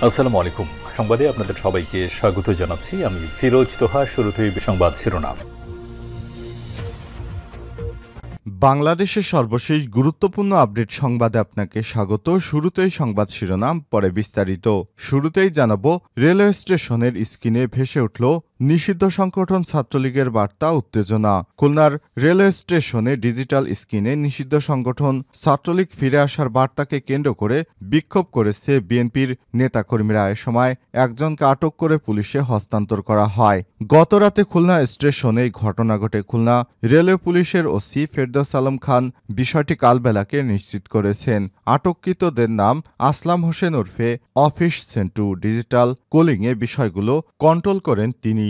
আসসালামু আলাইকুম। সংবাদে আপনাদের সবাইকে স্বাগত জানাচ্ছি। আমি ফিরোজ তোহা। শুরুতেই সংবাদ শিরোনাম। বাংলাদেশের সর্বশেষ গুরুত্বপূর্ণ আপডেট সংবাদে আপনাকে স্বাগত। শুরুতেই সংবাদ শিরোনাম, পরে বিস্তারিত। শুরুতেই জানাবো, রেলওয়ে স্টেশনের স্ক্রিনে ভেসে উঠল নিষিদ্ধ সংগঠন ছাত্রলীগের বার্তা, উত্তেজনা। খুলনার রেলওয়ে স্টেশনে ডিজিটাল স্ক্রিনে নিষিদ্ধ সংগঠন ছাত্রলীগ ফিরে আসার বার্তাকে কেন্দ্র করে বিক্ষোভ করেছে বিএনপির নেতাকর্মীরা। এ সময় একজনকে আটক করে পুলিশে হস্তান্তর করা হয়। গতরাতে খুলনা স্টেশনে এই ঘটনা ঘটে। খুলনা রেলওয়ে পুলিশের ওসি ফেরদৌস আলম খান বিষয়টি কালবেলাকে নিশ্চিত করেছেন। আটককৃতদের নাম আসলাম হোসেন ওরফে অফিস সেন্টু। ডিজিটাল কলিংয়ে বিষয়গুলো কন্ট্রোল করেন তিনি।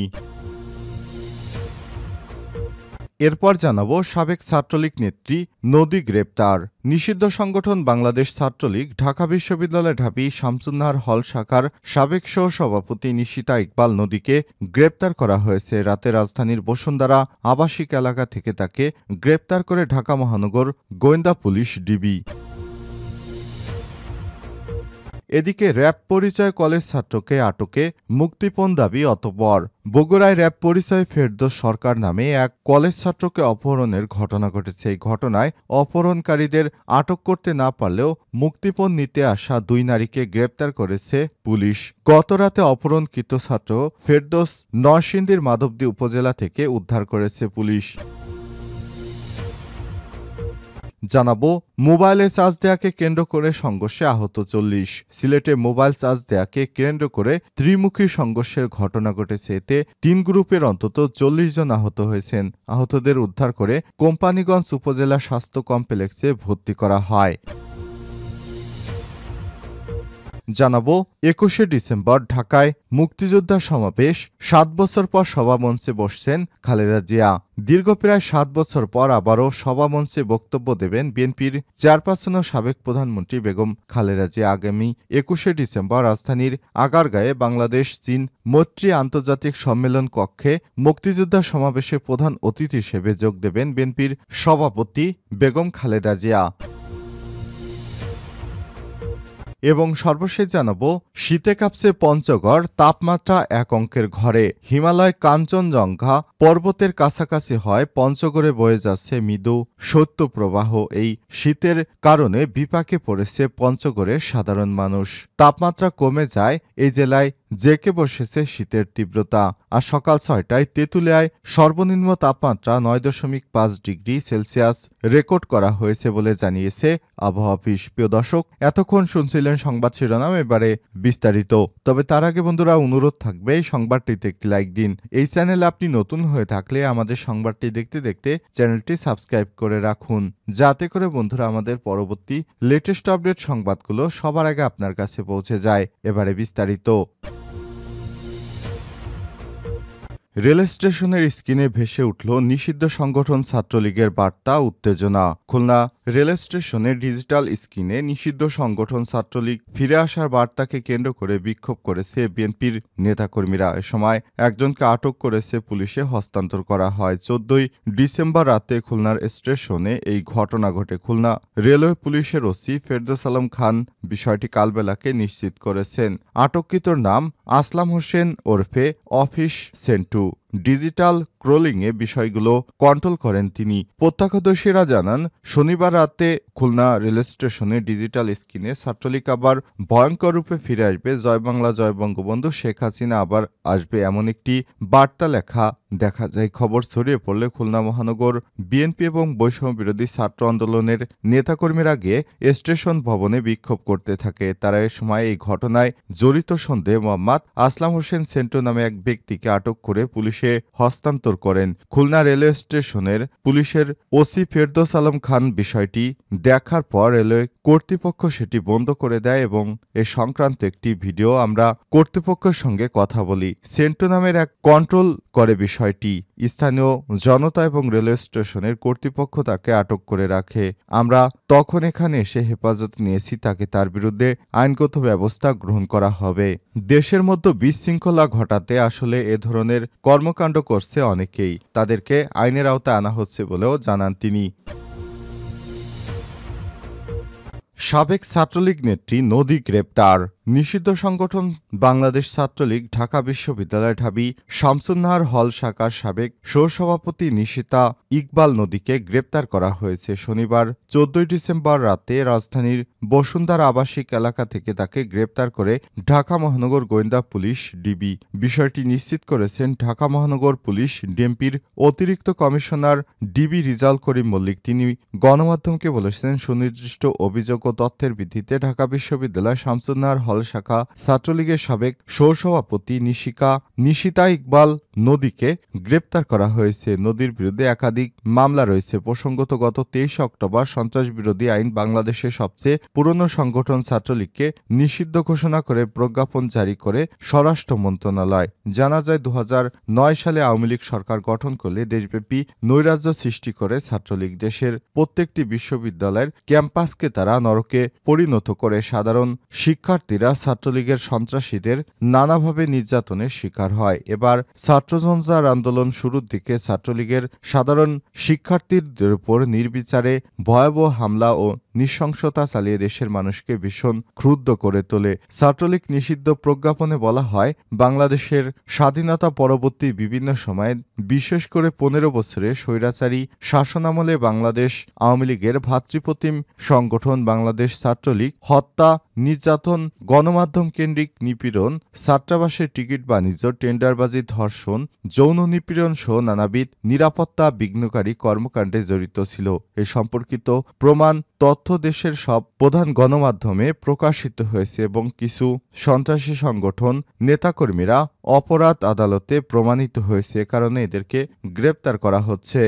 এরপর জানাবো, সাবেক ছাত্রলীগ নেত্রী নদী গ্রেপ্তার। নিষিদ্ধ সংগঠন বাংলাদেশ ছাত্রলীগ ঢাকা বিশ্ববিদ্যালয় ঢাবি শামসুন্নাহার হল শাখার সাবেক সহসভাপতি নিশিতা ইকবাল নদীকে গ্রেপ্তার করা হয়েছে। রাতে রাজধানীর বসুন্ধরা আবাসিক এলাকা থেকে তাকে গ্রেপ্তার করে ঢাকা মহানগর গোয়েন্দা পুলিশ ডিবি। এদিকে র্যাব পরিচয় কলেজ ছাত্রকে আটকে মুক্তিপণ দাবি অতঃপর। বগুড়ায় র্যাব পরিচয় ফেরদৌস সরকার নামে এক কলেজ ছাত্রকে অপহরণের ঘটনা ঘটেছে। এই ঘটনায় অপহরণকারীদের আটক করতে না পারলেও মুক্তিপণ নিতে আসা দুই নারীকে গ্রেপ্তার করেছে পুলিশ। গতরাতে অপহরণকৃত ছাত্র ফেরদৌস নরসিংদীর মাধবদী উপজেলা থেকে উদ্ধার করেছে পুলিশ। জানাবো, মোবাইলে চার্জ দেয়াকে কেন্দ্র করে সংঘর্ষে আহত 40। সিলেটে মোবাইল চার্জ দেয়াকে কেন্দ্র করে ত্রিমুখী সংঘর্ষের ঘটনা ঘটেছে। এতে 3 গ্রুপের অন্তত 40 জন আহত হয়েছেন। আহতদের উদ্ধার করে কোম্পানীগঞ্জ উপজেলা স্বাস্থ্য কমপ্লেক্সে ভর্তি করা হয়। জানাবো, 21শে ডিসেম্বর ঢাকায় মুক্তিযোদ্ধা সমাবেশ। 7 বছর পর সভামঞ্চে বসছেন খালেদা জিয়া। দীর্ঘ প্রায় 7 বছর পর আবারও সভামঞ্চে বক্তব্য দেবেন বিএনপির চেয়ারপারসন ও সাবেক প্রধানমন্ত্রী বেগম খালেদা জিয়া। আগামী 21শে ডিসেম্বর রাজধানীর আগারগাঁয়ে বাংলাদেশ চীন মৈত্রী আন্তর্জাতিক সম্মেলন কক্ষে মুক্তিযোদ্ধা সমাবেশে প্রধান অতিথি হিসেবে যোগ দেবেন বিএনপির সভাপতি বেগম খালেদা জিয়া। এবং সর্বশেষ জানাবো, শীতে কাঁপছে পঞ্চগড়, তাপমাত্রা এক অঙ্কের ঘরে। হিমালয় কাঞ্চনজঙ্ঘা পর্বতের কাছাকাছি হয় পঞ্চগড়ে বয়ে যাচ্ছে মৃদু শৈত্যপ্রবাহ। এই শীতের কারণে বিপাকে পড়েছে পঞ্চগড়ের সাধারণ মানুষ। তাপমাত্রা কমে যায় এই জেলায় জেঁকে বসেছে শীতের তীব্রতা। আর সকাল 6টায় তেঁতুলিয়ায় সর্বনিম্ন তাপমাত্রা 9.5 ডিগ্রি সেলসিয়াস রেকর্ড করা হয়েছে বলে জানিয়েছে আবহাওয়া অফিস। প্রিয় দর্শক, এতক্ষণ শুনছিলেন সংবাদ শিরোনাম, এবারে বিস্তারিত। তবে তার আগে বন্ধুরা, অনুরোধ থাকবে এই সংবাদটিতে একটি লাইক দিন। এই চ্যানেলে আপনি নতুন হয়ে থাকলে আমাদের সংবাদটি দেখতে দেখতে চ্যানেলটি সাবস্ক্রাইব করে রাখুন, যাতে করে বন্ধুরা আমাদের পরবর্তী লেটেস্ট আপডেট সংবাদগুলো সবার আগে আপনার কাছে পৌঁছে যায়। এবারে বিস্তারিত। রেল স্টেশনের স্ক্রিনে ভেসে উঠল নিষিদ্ধ সংগঠন ছাত্রলীগের বার্তা, উত্তেজনা। খুলনা রেল স্টেশনের ডিজিটাল স্ক্রিনে নিষিদ্ধ সংগঠন ছাত্রলীগ ফিরে আসার বার্তাকে কেন্দ্র করে বিক্ষোভ করেছে বিএনপির নেতাকর্মীরা। এ সময় একজনকে আটক করেছে পুলিশে হস্তান্তর করা হয়। 14ই ডিসেম্বর রাতে খুলনার স্টেশনে এই ঘটনা ঘটে। খুলনা রেলওয়ে পুলিশের ওসি ফেরদৌস আলম খান বিষয়টি কালবেলাকে নিশ্চিত করেছেন। আটককৃতর নাম আসলাম হোসেন ওরফে অফিস সেন্টু। ডিজিটাল ক্রলিংয়ে বিষয়গুলো কন্ট্রোল করেন তিনি। প্রত্যক্ষদর্শীরা জানান, শনিবার রাতে খুলনা রেল স্টেশনে ডিজিটাল স্ক্রিনে ছাত্রলীগ আবার ভয়ঙ্কর রূপে ফিরে আসবে, জয় বাংলা জয় বঙ্গবন্ধু, শেখ হাসিনা আবার আসবে, এমন একটি বার্তা লেখা দেখা যায়। খবর ছড়িয়ে পড়লে খুলনা মহানগর বিএনপি এবং বৈষম্য বিরোধী ছাত্র আন্দোলনের নেতাকর্মীরা গিয়ে স্টেশন ভবনে বিক্ষোভ করতে থাকে। তারা এ সময় এই ঘটনায় জড়িত সন্দেহে মোহাম্মদ আসলাম হোসেন সেন্টু নামে এক ব্যক্তিকে আটক করে পুলিশে হস্তান্তর করেন। খুলনা রেলওয়ে স্টেশনের পুলিশের ওসি ফেরদৌস আলম খান বিষয়টি দেখার পর রেলওয়ে কর্তৃপক্ষ সেটি বন্ধ করে দেয় এবং এ সংক্রান্ত একটি ভিডিও আমরা কর্তৃপক্ষের সঙ্গে কথা বলি। সেন্টু নামের এক কন্ট্রোল করে বিষয়টি। স্থানীয় জনতা এবং রেলওয়ে স্টেশনের কর্তৃপক্ষ তাকে আটক করে রাখে। আমরা তখন এখানে এসে হেফাজতে নিয়েছি, তাকে তার বিরুদ্ধে আইনগত ব্যবস্থা গ্রহণ করা হবে। দেশের মধ্যে বিশৃঙ্খলা ঘটাতে আসলে এ ধরনের কর্মকাণ্ড করছে অনেকেই, তাদেরকে আইনের আওতায় আনা হচ্ছে বলেও জানান তিনি। সাবেক ছাত্রলীগ নেত্রী নদী গ্রেপ্তার। নিষিদ্ধ সংগঠন বাংলাদেশ ছাত্রলীগ ঢাকা বিশ্ববিদ্যালয় ঢাবি শামসুন্নাহার হল শাখার সাবেক সহসভাপতি নিশিতা ইকবাল নদীকে গ্রেপ্তার করা হয়েছে। শনিবার ১৪ ডিসেম্বর রাতে রাজধানীর বসুন্ধরা আবাসিক এলাকা থেকে তাকে গ্রেপ্তার করে ঢাকা মহানগর গোয়েন্দা পুলিশ ডিবি। বিষয়টি নিশ্চিত করেছেন ঢাকা মহানগর পুলিশ ডিএমপির অতিরিক্ত কমিশনার ডিবি রিজাল করিম মল্লিক। তিনি গণমাধ্যমকে বলেছেন, সুনির্দিষ্ট অভিযোগ ও তথ্যের ভিত্তিতে ঢাকা বিশ্ববিদ্যালয় শামসুন্নাহার হল শাখা ছাত্রলীগের সাবেক সহসভাপতি নিশিতা ইকবাল নদীকে গ্রেপ্তার করা হয়েছে। নদীর বিরুদ্ধে একাধিক মামলা রয়েছে। প্রসঙ্গত, গত ২৩ অক্টোবর সন্ত্রাস বিরোধী আইন বাংলাদেশের সবচেয়ে পুরনো সংগঠন ছাত্রলীগকে নিষিদ্ধ ঘোষণা করে প্রজ্ঞাপন জারি করে স্বরাষ্ট্র মন্ত্রণালয়। জানা যায়, ২০০৯ সালে আওয়ামী লীগ সরকার গঠন করলে দেশব্যাপী নৈরাজ্য সৃষ্টি করে ছাত্রলীগ। দেশের প্রত্যেকটি বিশ্ববিদ্যালয়ের ক্যাম্পাসকে তারা নরকে পরিণত করে। সাধারণ শিক্ষার্থীরা ছাত্রলীগের সন্ত্রাসীদের নানাভাবে নির্যাতনের শিকার হয়। এবার ছাত্র জনতার আন্দোলন শুরুর দিকে ছাত্রলীগের সাধারণ শিক্ষার্থীদের উপর নির্বিচারে ভয়াবহ হামলা ও নৃশংসতা চালিয়ে দেশের মানুষকে ভীষণ ক্রুদ্ধ করে তোলে। ছাত্রলীগ নিষিদ্ধ প্রজ্ঞাপনে বলা হয়, বাংলাদেশের স্বাধীনতা পরবর্তী বিভিন্ন সময়ে, বিশেষ করে ১৫ বছরে স্বৈরাচারী শাসনামলে বাংলাদেশ আওয়ামী লীগের ভাতৃপ্রতিম সংগঠন বাংলাদেশ ছাত্রলীগ হত্যা, নির্যাতন, গণমাধ্যম কেন্দ্রিক নিপীড়ন, ছাত্রাবাসের টিকিট বাণিজ্য, টেন্ডারবাজি, ধর্ষণ, যৌন নিপীড়ন সহ নানাবিধ নিরাপত্তা বিঘ্নকারী কর্মকাণ্ডে জড়িত ছিল। এ সম্পর্কিত প্রমাণ তথ্য দেশের সব প্রধান গণমাধ্যমে প্রকাশিত হয়েছে এবং কিছু সন্ত্রাসী সংগঠন নেতাকর্মীরা অপরাধ আদালতে প্রমাণিত হয়েছে। এ কারণে এদেরকে গ্রেপ্তার করা হচ্ছে।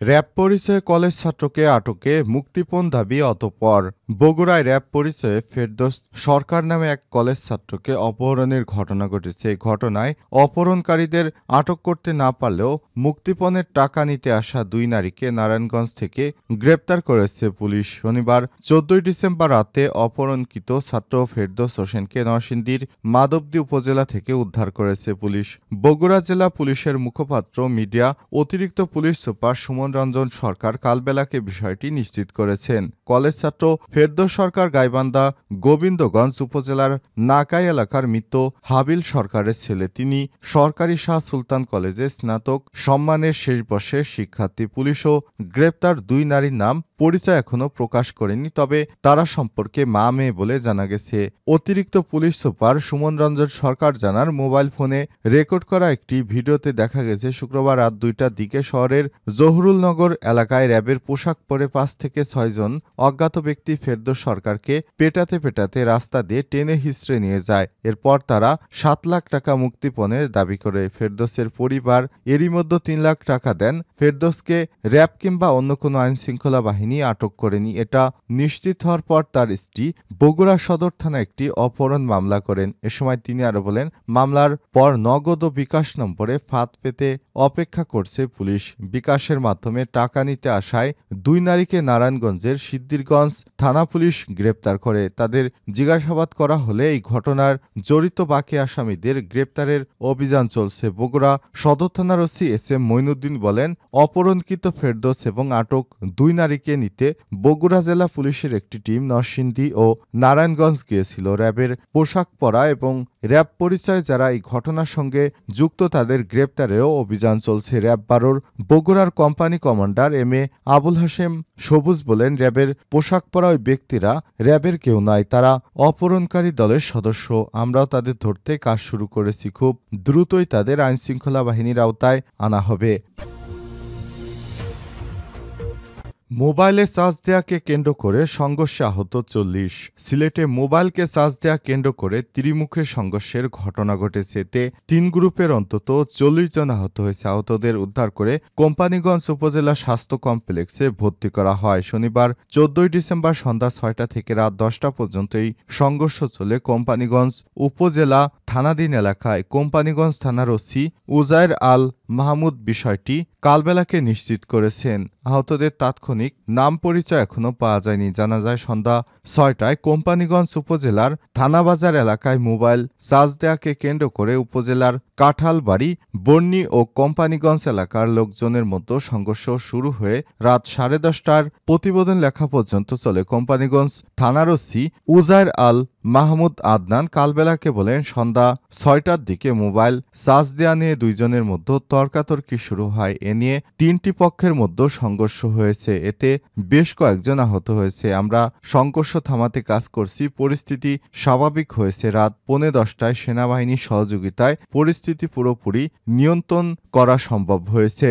র‍্যাব পরিচয়ে কলেজ ছাত্রকে আটকে মুক্তিপণ দাবি অতঃপর। বগুড়ায় র‍্যাব পরিচয়ে ফেরদৌস সরকার নামে এক কলেজ ছাত্রকে অপহরণের ঘটনা ঘটেছে। এই ঘটনায় অপহরণকারীদের আটক করতে না পারলেও মুক্তিপণের টাকা নিতে আসা দুই নারীকে নারায়ণগঞ্জ থেকে গ্রেপ্তার করেছে পুলিশ। শনিবার ১৪ ডিসেম্বর রাতে অপহরণকৃত ছাত্র ফেরদৌস হোসেনকে নরসিংদীর মাধবদী উপজেলা থেকে উদ্ধার করেছে পুলিশ। বগুড়া জেলা পুলিশের মুখপাত্র মিডিয়া অতিরিক্ত পুলিশ সুপার সুমন রঞ্জন সরকার কালবেলাকে বিষয়টি নিশ্চিত করেছেন। কলেজ ছাত্র ফেরদৌস সরকার গাইবান্ধা গোবিন্দগঞ্জ উপজেলার নাকাই এলাকার মৃত হাবিল সরকারের ছেলে। তিনি সরকারি শাহ সুলতান কলেজে স্নাতক সম্মানের শেষ বর্ষের শিক্ষার্থী। পুলিশও গ্রেপ্তার দুই নারীর নাম পরিচয় এখনো প্রকাশ করেনি, তবে তারা সম্পর্কে মা মেয়ে বলে জানা গেছে। অতিরিক্ত পুলিশ সুপার সুমন রঞ্জন সরকার জানান, মোবাইল ফোনে রেকর্ড করা একটি ভিডিওতে দেখা গেছে শুক্রবার রাত ২টার দিকে শহরের জহুরুলনগর এলাকায় র‍্যাবের পোশাক পরে ৫ থেকে ৬ জন অজ্ঞাত ব্যক্তি ফেরদৌস সরকারকে পেটাতে পেটাতে রাস্তা দিয়ে টেনে হিঁচড়ে নিয়ে যায়। এরপর তারা ৭ লাখ টাকা মুক্তিপণের দাবি করে। ফেরদৌসের পরিবার এরই মধ্যে ৩ লাখ টাকা দেন। ফেরদৌসকে র‍্যাব কিংবা অন্য কোনো আইনশৃঙ্খলা বাহিনী আটক করেনি। এটা নিশ্চিত হওয়ার পর তার স্ত্রী বগুড়া সদর থানায় একটি অপহরণ মামলা করেন। এ সময় তিনি আরো বলেন, মামলার পর নগদ ও বিকাশ নম্বরে ফাঁদ পেতে অপেক্ষা করছে পুলিশ। বিকাশের মাধ্যমে টাকা নিতে আসায় দুই নারীকে নারায়ণগঞ্জের সিদ্ধিরগঞ্জ থানা পুলিশ গ্রেপ্তার করে। তাদের জিজ্ঞাসাবাদ করা হলে এই ঘটনার জড়িত বাকি আসামিদের গ্রেপ্তারের অভিযান চলছে। বগুড়া সদর থানার ওসি এস.এম. মঈনুদ্দিন বলেন, অপহরণকৃত ফেরদৌস এবং আটক দুই নারীকে নিতে বগুড়া জেলা পুলিশের একটি টিম নরসিংদী ও নারায়ণগঞ্জ গিয়েছিল। র‍্যাবের পোশাক পরা এবং র‍্যাব পরিচয় যারা এই ঘটনার সঙ্গে যুক্ত তাদের গ্রেপ্তারেও অভিযান চলছে। র‍্যাব ১২-র বগুড়ার company commander M A. Abul Hashem Sabuj বলেন, র‍্যাবের পোশাক পরা ওই ব্যক্তিরা র‍্যাবের কেউ নয়, তারা অপহরণকারী দলের সদস্য। আমরাও তাদের ধরতে কাজ শুরু করেছি। খুব দ্রুতই তাদের আইনশৃঙ্খলা বাহিনীর আওতায় আনা হবে। মোবাইলে চার্জ দেয়াকে কেন্দ্র করে সংঘর্ষে আহত ৪০। সিলেটে মোবাইলকে চার্জ দেয়া কেন্দ্র করে ত্রিমুখী সংঘর্ষের ঘটনা ঘটেছে। এতে ৩ গ্রুপের অন্তত ৪০ জন আহত হয়েছে। আহতদের উদ্ধার করে কোম্পানিগঞ্জ উপজেলা স্বাস্থ্য কমপ্লেক্সে ভর্তি করা হয়। শনিবার ১৪ ডিসেম্বর সন্ধ্যা ৬টা থেকে রাত ১০টা পর্যন্ত এই সংঘর্ষ চলে কোম্পানিগঞ্জ উপজেলা থানাধীন এলাকায়। কোম্পানিগঞ্জ থানার ওসি উজায়ের আল মাহমুদ বিষয়টি কালবেলাকে নিশ্চিত করেছেন। আহতদের তাৎক্ষণিক নাম পরিচয় এখনও পাওয়া যায়নি। জানা যায় সন্ধ্যা ৬টায় কোম্পানীগঞ্জ উপজেলার থানাবাজার এলাকায় মোবাইল চার্জ দেওয়াকে কেন্দ্র করে উপজেলার কাঁঠালবাড়ি, বর্ণী ও কোম্পানীগঞ্জ এলাকার লোকজনের মধ্যে সংঘর্ষ শুরু হয়ে রাত 10:30টার প্রতিবেদন লেখা পর্যন্ত চলে। কোম্পানীগঞ্জ থানার ওসি উজায়ের আল মাহমুদ আদনান কালবেলাকে বলেন, সন্ধ্যা ৬টার দিকে মোবাইল চার্জ দেওয়া নিয়ে দুইজনের মধ্যে তর্কাতর্কি শুরু হয়। এ নিয়ে তিনটি পক্ষের মধ্যে সংঘর্ষ হয়েছে। এতে বেশ কয়েকজন আহত হয়েছে। আমরা সংঘর্ষ থামাতে কাজ করছি, পরিস্থিতি স্বাভাবিক হয়েছে। রাত 10:45টায় সেনাবাহিনীর সহযোগিতায় পরিস্থিতি পুরোপুরি নিয়ন্ত্রণ করা সম্ভব হয়েছে।